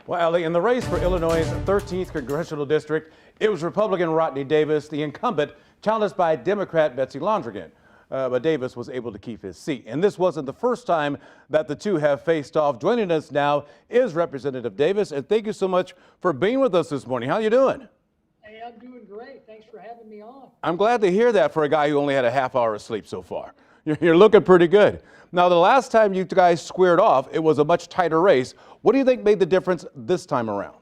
Well, Ellie, in the race for Illinois' 13th Congressional District, it was Republican Rodney Davis, the incumbent, challenged by Democrat Betsy Londrigan. But Davis was able to keep his seat. And this wasn't the first time that the two have faced off. Joining us now is Representative Davis, and thank you so much for being with us this morning. How you doing? Hey, I'm doing great. Thanks for having me on. I'm glad to hear that for a guy who only had a half hour of sleep so far. You're looking pretty good. Now, the last time you guys squared off, it was a much tighter race. What do you think made the difference this time around?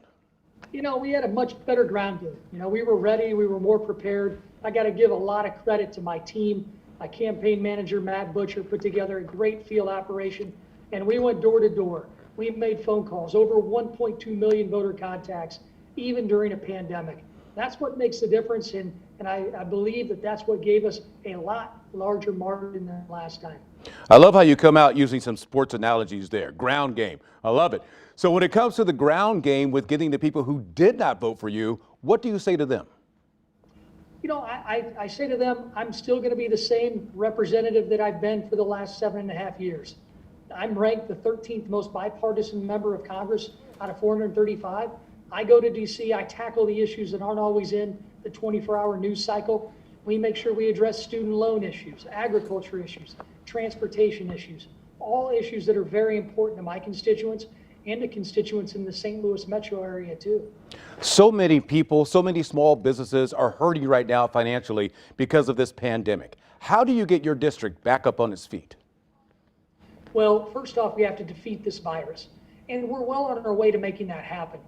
You know, we had a much better ground game. You know, we were ready. We were more prepared. I got to give a lot of credit to my team. My campaign manager, Matt Butcher, put together a great field operation, and we went door to door. We made phone calls, over 1.2 million voter contacts, even during a pandemic. That's what makes the difference, and I believe that that's what gave us a lot larger margin than last time. I love how you come out using some sports analogies there. Ground game. I love it. So when it comes to the ground game with getting the people who did not vote for you, what do you say to them? You know, I say to them, I'm still going to be the same representative that I've been for the last 7.5 years. I'm ranked the 13th most bipartisan member of Congress out of 435. I go to DC, I tackle the issues that aren't always in the 24-hour news cycle. We make sure we address student loan issues, agriculture issues, transportation issues, all issues that are very important to my constituents and to constituents in the St. Louis metro area too. So many people, so many small businesses are hurting right now financially because of this pandemic. How do you get your district back up on its feet? Well, first off, we have to defeat this virus, and we're well on our way to making that happen.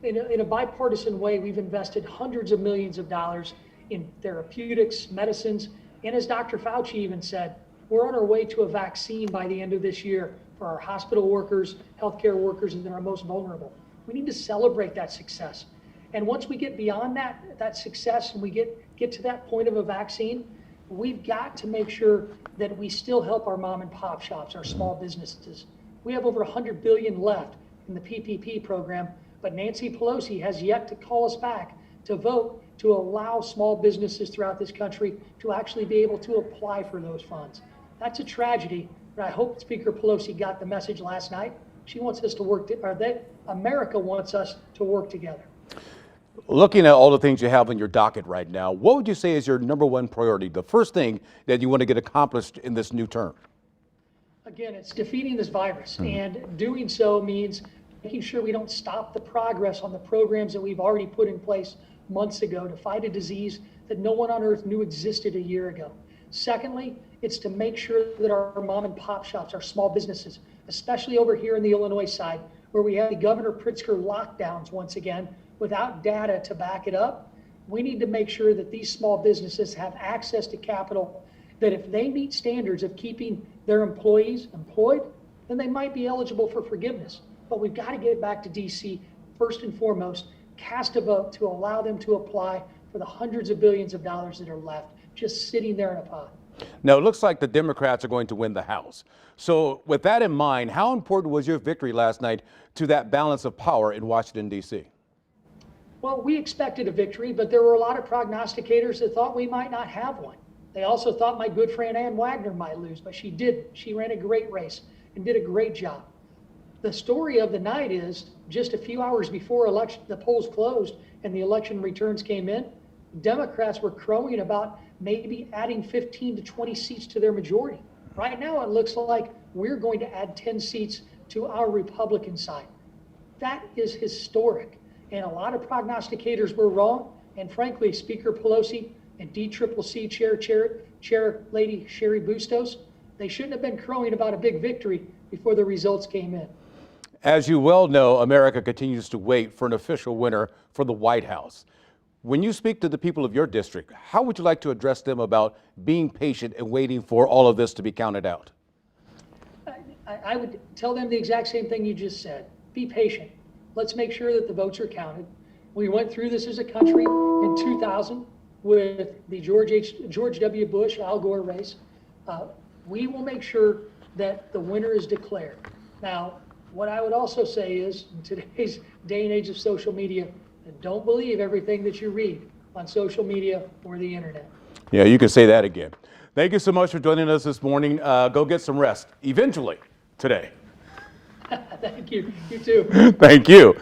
In a bipartisan way, we've invested hundreds of millions of dollars in therapeutics, medicines, and as Dr. Fauci even said, we're on our way to a vaccine by the end of this year for our hospital workers, healthcare workers, and our most vulnerable. We need to celebrate that success. And once we get beyond that success and we get to that point of a vaccine, we've got to make sure that we still help our mom and pop shops, our small businesses. We have over $100 billion left in the PPP program, but Nancy Pelosi has yet to call us back to vote to allow small businesses throughout this country to actually be able to apply for those funds. That's a tragedy, but I hope Speaker Pelosi got the message last night. She wants us to work, America wants us to work together. Looking at all the things you have on your docket right now, what would you say is your number one priority, the first thing that you want to get accomplished in this new term? Again, it's defeating this virus, and doing so means making sure we don't stop the progress on the programs that we've already put in place months ago to fight a disease that no one on earth knew existed a year ago. Secondly, it's to make sure that our mom and pop shops, our small businesses, especially over here in the Illinois side, where we have the Governor Pritzker lockdowns once again, without data to back it up, we need to make sure that these small businesses have access to capital, that if they meet standards of keeping their employees employed, then they might be eligible for forgiveness. But we've got to get back to DC first and foremost, cast a vote to allow them to apply for the hundreds of billions of dollars that are left just sitting there in a pot. Now, it looks like the Democrats are going to win the House. So with that in mind, how important was your victory last night to that balance of power in Washington, D.C.? Well, we expected a victory, but there were a lot of prognosticators that thought we might not have one. They also thought my good friend Ann Wagner might lose, but she didn't. She ran a great race and did a great job. The story of the night is just a few hours before the polls closed and the election returns came in, Democrats were crowing about maybe adding 15 to 20 seats to their majority. Right now, it looks like we're going to add 10 seats to our Republican side. That is historic. And a lot of prognosticators were wrong. And frankly, Speaker Pelosi and DCCC Chair Lady Sherry Bustos, they shouldn't have been crowing about a big victory before the results came in. As you well know, America continues to wait for an official winner for the White House. When you speak to the people of your district, how would you like to address them about being patient and waiting for all of this to be counted out? I would tell them the exact same thing you just said. Be patient. Let's make sure that the votes are counted. We went through this as a country in 2000 with the George W. Bush, Al Gore race. We will make sure that the winner is declared. Now, what I would also say is, in today's day and age of social media, don't believe everything that you read on social media or the internet. Yeah, you can say that again. Thank you so much for joining us this morning. Go get some rest eventually today. Thank you. You too. Thank you.